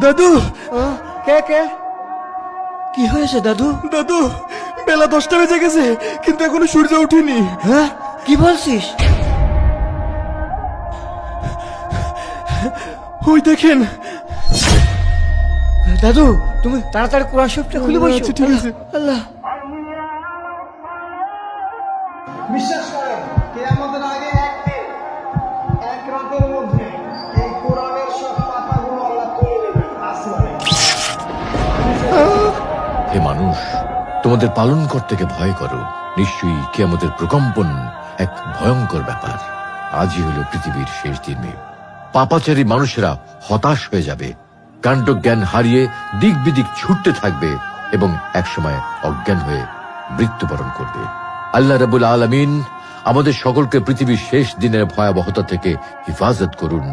দাদু, কে কে? কি হয়েছে দাদু? দাদু, বেলা 10টা বেজে গেছে, কিন্তু এখনো সূর্য ওঠেনি। হ্যাঁ, কি বলছিস? ওই দেখেন। দাদু, তুমি তাড়াতাড়ি কোরআন শরীফটা খুলে বসো। আচ্ছা, ঠিক আছে। আল্লাহ, বিশ্বাস করেন কিয়ামতের আগে একদিন এক রাতের মধ্যে এই কোরআনের সব পাতাগুলো আল্লাহ তুলে নেবেন আসমানে। হে মানুষ, তোমাদের পালন কর্তাকে ভয় করো। নিশ্চয়ই কিয়ামতের প্রকম্পন এক ভয়ঙ্কর ব্যাপার। আজই হলো পৃথিবীর শেষ দিন। পাপাচারী মানুষেরা হতাশ হয়ে যাবে, কাণ্ডজ্ঞান হারিয়ে দিক বিদিক ছুটতে থাকবে এবং একসময় অজ্ঞান হয়ে মৃত্যুবরণ করবে। আল্লাহ রাব্বুল আলামিন আমাদের সকলকে পৃথিবীর শেষ দিনের ভয়াবহতা থেকে হিফাজত করুন।